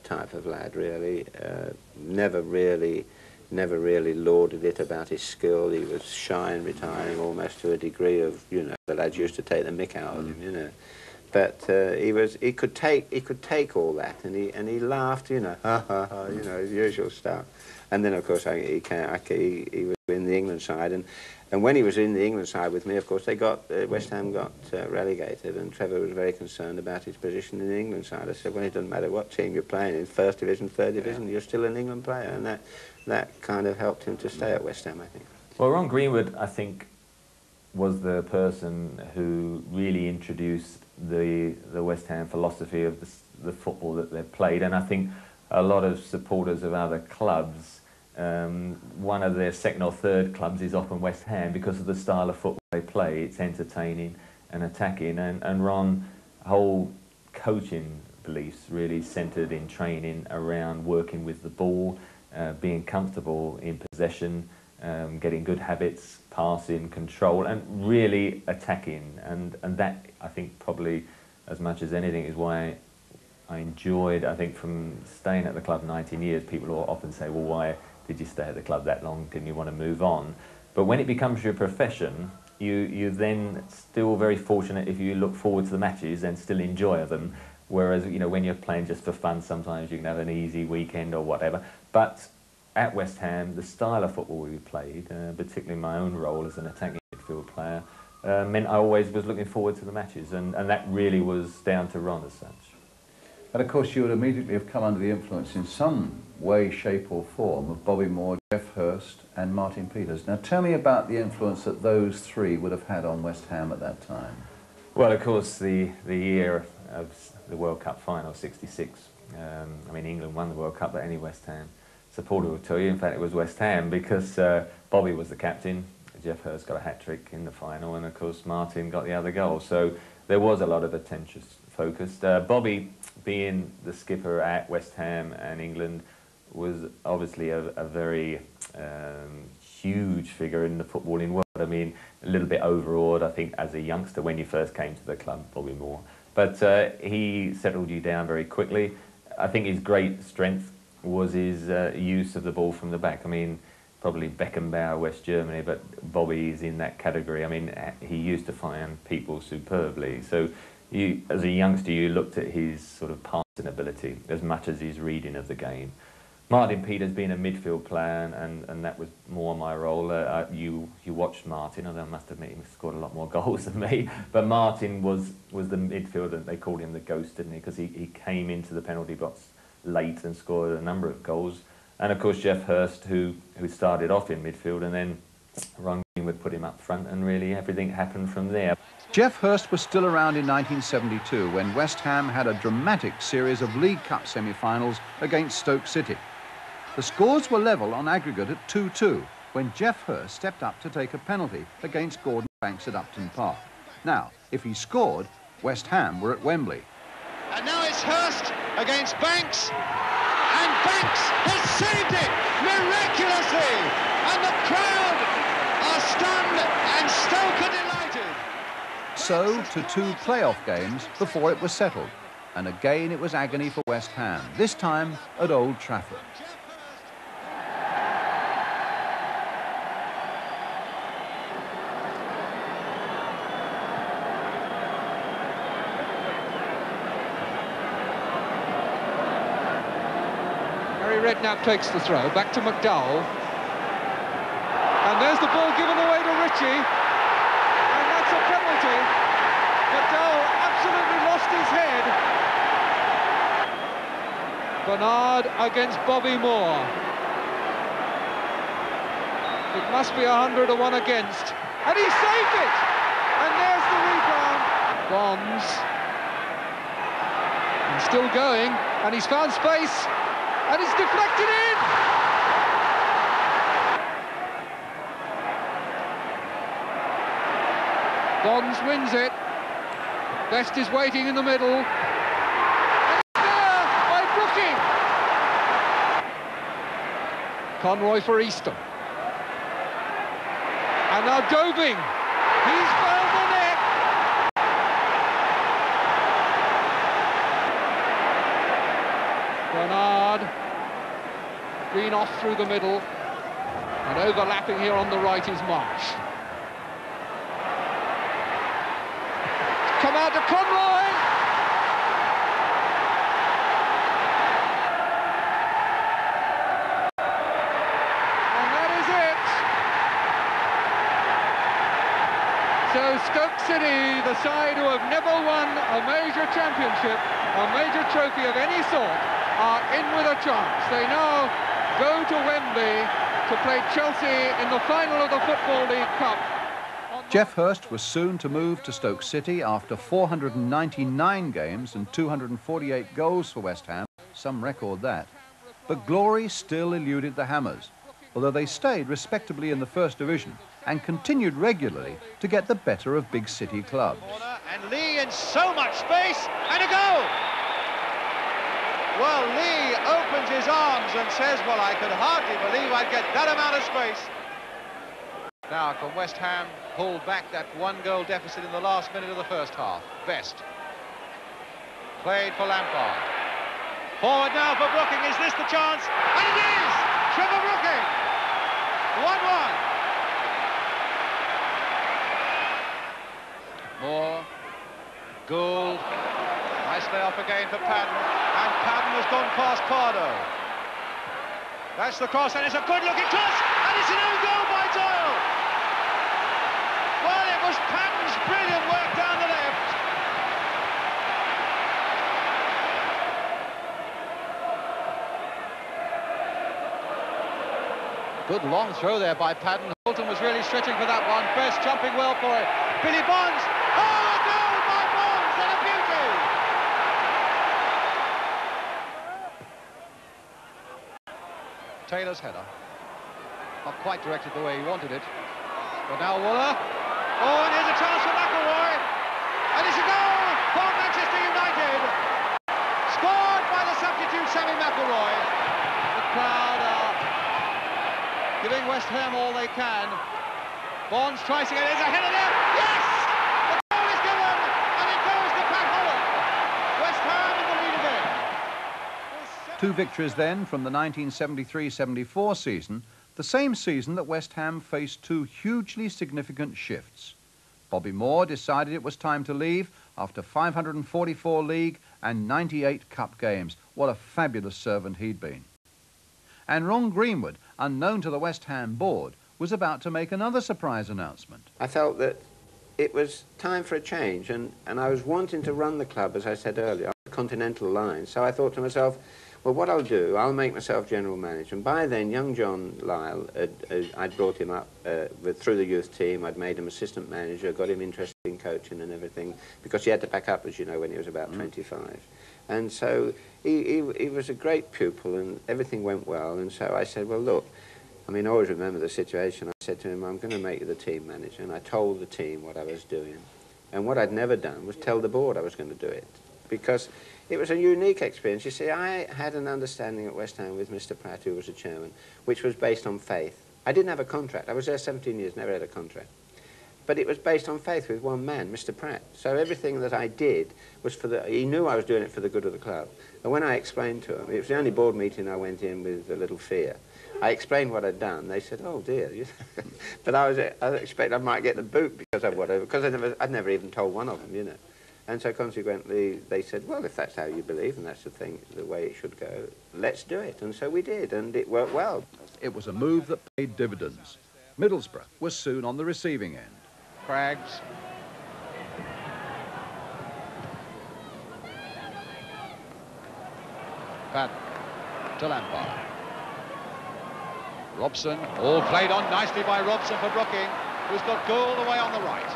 type of lad, really. Never really lauded it about his skill. He was shy and retiring almost to a degree of, you know, the lads used to take the mick out of him, you know. But he could take all that, and he laughed, you know, ha ha ha, you know, his usual stuff. And then of course he was in the England side, and when he was in the England side with me, of course, West Ham got relegated, and Trevor was very concerned about his position in the England side. I said, well, it doesn't matter what team you're playing in, First Division, Third Division, you're still an England player, and that kind of helped him to stay at West Ham, I think. Well, Ron Greenwood, I think, was the person who really introduced the West Ham philosophy of the football that they've played, and I think a lot of supporters of other clubs, one of their second or third clubs is often West Ham because of the style of football they play. It's entertaining and attacking, and Ron's whole coaching beliefs really centred in training around working with the ball, being comfortable in possession, getting good habits, passing, control, and really attacking. And that, I think, probably as much as anything is why I enjoyed, I think, from staying at the club 19 years, people will often say, well, why did you stay at the club that long? Didn't you want to move on? But when it becomes your profession, you then still very fortunate if you look forward to the matches and still enjoy them. Whereas, you know, when you're playing just for fun, sometimes you can have an easy weekend or whatever. But at West Ham, the style of football we played, particularly my own role as an attacking midfield player, meant I always was looking forward to the matches, and that really was down to Ron as such. And of course you would immediately have come under the influence in some way, shape or form of Bobby Moore, Geoff Hurst and Martin Peters. Now tell me about the influence that those three would have had on West Ham at that time. Well, of course, the year of the World Cup final, '66, I mean, England won the World Cup, but any West Ham supporter will tell you, in fact, it was West Ham, because Bobby was the captain, Geoff Hurst got a hat-trick in the final, and of course Martin got the other goal. So there was a lot of attention focused. Bobby, being the skipper at West Ham and England, was obviously a very huge figure in the footballing world. I mean, a little bit overawed, I think, as a youngster when you first came to the club, Bobby Moore. But he settled you down very quickly. I think his great strength was his use of the ball from the back. I mean, probably Beckenbauer, West Germany, but Bobby is in that category. I mean, he used to find people superbly. So you, as a youngster, you looked at his sort of passing ability as much as his reading of the game. Martin Peters being a midfield player, and that was more my role. You watched Martin, although I must admit he scored a lot more goals than me, but Martin was the midfielder. They called him the ghost, didn't he? Because he came into the penalty box late and scored a number of goals. And of course Geoff Hurst, who started off in midfield, and then Ron Greenwood put him up front, and really everything happened from there. Geoff Hurst was still around in 1972 when West Ham had a dramatic series of League Cup semi-finals against Stoke City. The scores were level on aggregate at 2-2 when Geoff Hurst stepped up to take a penalty against Gordon Banks at Upton Park. Now, if he scored, West Ham were at Wembley. And now it's Hurst against Banks, and Banks has saved it miraculously, and the crowd are stunned and Stoke are delighted. So to 2 playoff games before it was settled, and again it was agony for West Ham, this time at Old Trafford. Redknapp takes the throw, back to McDowell. And there's the ball given away to Ritchie. And that's a penalty. McDowell absolutely lost his head. Bernard against Bobby Moore. It must be 100 to 1 against. And he saved it! And there's the rebound. Bonds. And still going. And he's found space. And it's deflected in! Bonds wins it. Best is waiting in the middle. And it's there by Brooking. Conroy for Easton. And now Dobing. He's found the net. Bernard. Green off through the middle. And overlapping here on the right is Marsh. Come out to Conroy. And that is it. So Stoke City, the side who have never won a major championship, a major trophy of any sort, are in with a chance. They now go to Wembley to play Chelsea in the final of the Football League Cup. Geoff Hurst was soon to move to Stoke City after 499 games and 248 goals for West Ham, some record that. But glory still eluded the Hammers, although they stayed respectably in the First Division and continued regularly to get the better of big city clubs. And Lee in so much space, and a goal! Well, Lee opens his arms and says, well, I could hardly believe I'd get that amount of space. Now, can West Ham pull back that one-goal deficit in the last minute of the first half? Best. Played for Lampard. Forward now for Brooking. Is this the chance? And it is! Trevor Brooking! 1-1. Moore. Gould. Nicely off again for Padden. And Padden has gone past Pardo. That's the cross, and it's a good-looking cross, and it's an own goal by Doyle. Well, it was Padden's brilliant work down the left. Good long throw there by Padden. Holton was really stretching for that one. Best jumping well for it. Billy Bonds. Oh, a goal by Bonds, and a beauty. Taylor's header. Not quite directed the way he wanted it. But now Wooler. Oh, and here's a chance for McElroy. And it's a goal for Manchester United. Scored by the substitute Sammy McElroy. The crowd are giving West Ham all they can. Bonds tries to get it. There's a header there. Yes! The goal is given, and it goes to Pat Holland. West Ham in the lead again. Two victories then from the 1973-74 season, the same season that West Ham faced two hugely significant shifts. Bobby Moore decided it was time to leave after 544 league and 98 cup games. What a fabulous servant he'd been. And Ron Greenwood, unknown to the West Ham board, was about to make another surprise announcement. I felt that it was time for a change, and I was wanting to run the club, as I said earlier, on the continental line. So I thought to myself, well, what I'll do, I'll make myself general manager. And by then, young John Lyle, I'd brought him up through the youth team. I'd made him assistant manager, got him interested in coaching and everything, because he had to back up, as you know, when he was about 25. And so he was a great pupil, and everything went well. And so I said, well, look, I mean, I always remember the situation. I said to him, I'm going to make you the team manager. And I told the team what I was doing. And what I'd never done was tell the board I was going to do it, because it was a unique experience. You see, I had an understanding at West Ham with Mr. Pratt, who was the chairman, which was based on faith. I didn't have a contract. I was there 17 years, never had a contract. But it was based on faith with one man, Mr. Pratt. So everything that I did was for the... He knew I was doing it for the good of the club. And when I explained to him, it was the only board meeting I went in with a little fear. I explained what I'd done. They said, "Oh dear," but I expected I might get the boot because of whatever. Because I'd never even told one of them, you know. And so consequently, they said, "Well, if that's how you believe and that's the way it should go, let's do it." And so we did, and it worked well. It was a move that paid dividends. Middlesbrough was soon on the receiving end. Craggs. Padden to Lampard. Robson, all played on nicely by Robson for Brooking, who's got Gould away on the right.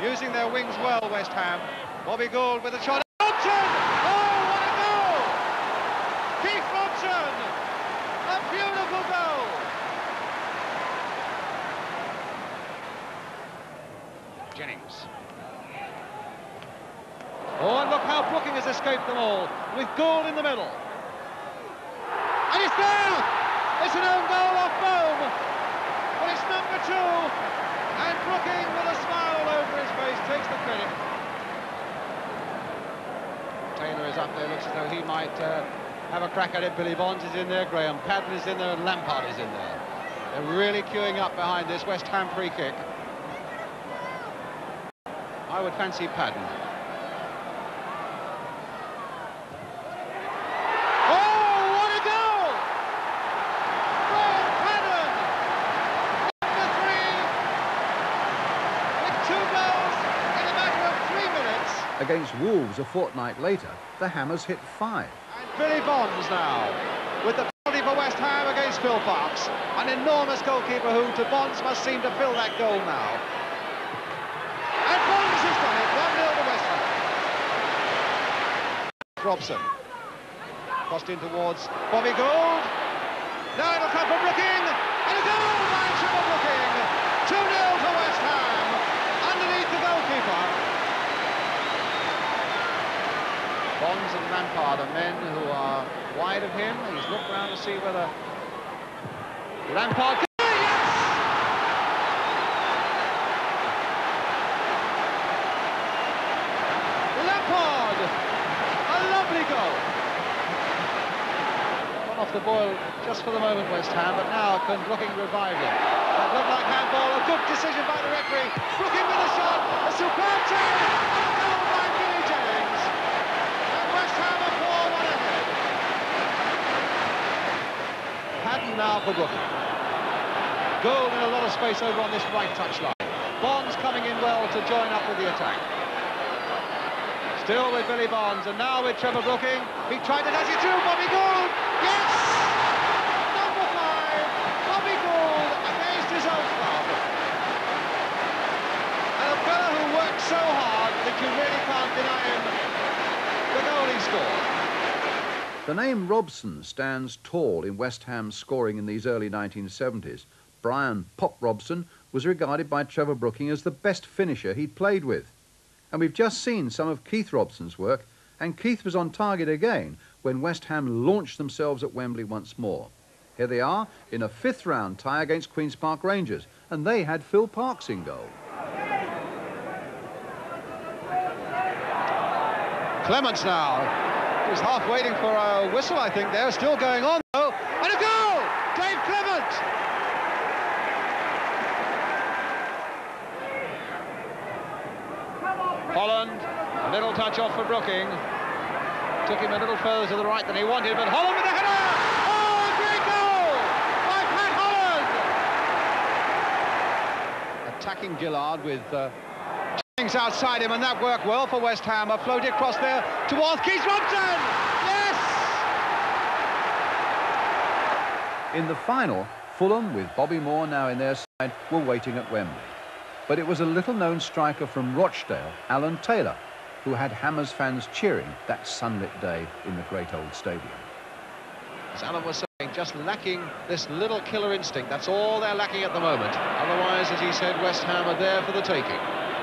Using their wings well, West Ham. Bobby Gould with a shot. Robson! Oh, what a goal! Keith Robson! A beautiful goal! Jennings. Oh, and look how Brooking has escaped them all, with Gould in the middle. And it's there! It's an own goal off Bohm, but it's number 2, and Brooking, with a smile all over his face, takes the credit. Taylor is up there, looks as though he might have a crack at it. Billy Bonds is in there, Graham Paddon is in there, and Lampard is in there. They're really queuing up behind this West Ham free kick. I would fancy Paddon. Oh, what a goal! Graham Paddon! Number 3! With 2 goals in a matter of 3 minutes. Against Wolves a fortnight later, the Hammers hit 5. And Billy Bonds now, with the penalty for West Ham against Phil Parkes. An enormous goalkeeper who, to Bonds, must seem to fill that goal now. And Bonds has done it, 1-0 to West Ham. Robson. Crossed in towards Bobby Gould. Now it'll come from Brooking. And a goal by Trevor Brooking. 2-0 to West Ham, underneath the goalkeeper. Bonds and Lampard are men who are wide of him. He's looked round to see whether Lampard can... Yes! Lampard! A lovely goal. Gone off the boil just for the moment, West Ham, but now can Brooking revive them. That looked like handball. A good decision by the referee. Brooking with a shot. A superb turn. And a goal by Billy Jennings. And West Ham are 4-1 ahead. Paddon now for Brooking. Gould in a lot of space over on this right touchline. Bonds coming in well to join up with the attack. Still with Billy Bonds, and now with Trevor Brooking. He tried it as he threw. Bobby Gould. Yes! Number 5, Bobby Gould against his old club. And a fella who worked so hard that you really can't deny him the goal he scored. The name Robson stands tall in West Ham's scoring in these early 1970s. Brian "Pop" Robson was regarded by Trevor Brooking as the best finisher he'd played with. And we've just seen some of Keith Robson's work, and Keith was on target again when West Ham launched themselves at Wembley once more. Here they are in a 5th round tie against Queen's Park Rangers, and they had Phil Parkes in goal. Clements now. He's half waiting for a whistle, I think. They're still going on, though. And a goal! Dave Clement! Holland, a little touch off for Brooking. Took him a little further to the right than he wanted, but Holland with the header! Oh, a great goal by Pat Holland! Attacking Gillard with Jennings outside him, and that worked well for West Ham. A floated across there towards Keith Robson! Yes! In the final, Fulham, with Bobby Moore now in their side, were waiting at Wembley. But it was a little-known striker from Rochdale, Alan Taylor, who had Hammers fans cheering that sunlit day in the great old stadium. As Alan was saying, just lacking this little killer instinct. That's all they're lacking at the moment. Otherwise, as he said, West Ham are there for the taking.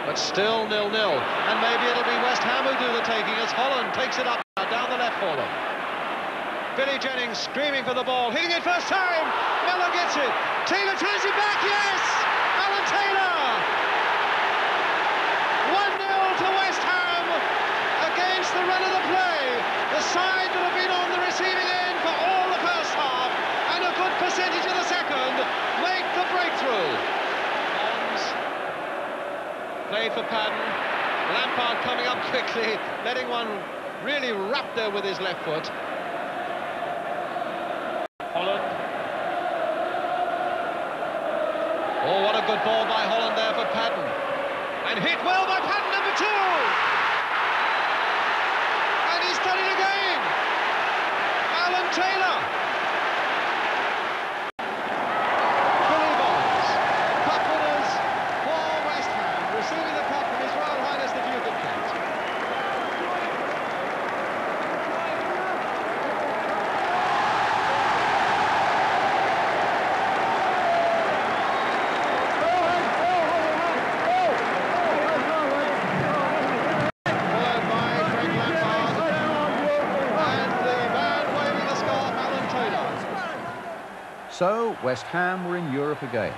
But still 0-0. And maybe it'll be West Ham who do the taking as Holland takes it up now down the left for them. Billy Jennings screaming for the ball, hitting it first time. Mellor gets it. Taylor turns it back. Yes! Alan Taylor! 1-0 to West Ham against the run of the play. The side that have been on the receiving end for all the first half and a good percentage of the second make the breakthrough. Bonds play for Paddon. Lampard coming up quickly, letting one really wrap there with his left foot. Holland. Oh, what a good ball by Holland there for Paddon. And hit well by Paddon, number 2. And he's done it again. Alan Taylor. Billy Bonds. Cup winners for West Ham, receiving the cup from His Royal Highness the Duke of Kent. So, West Ham were in Europe again.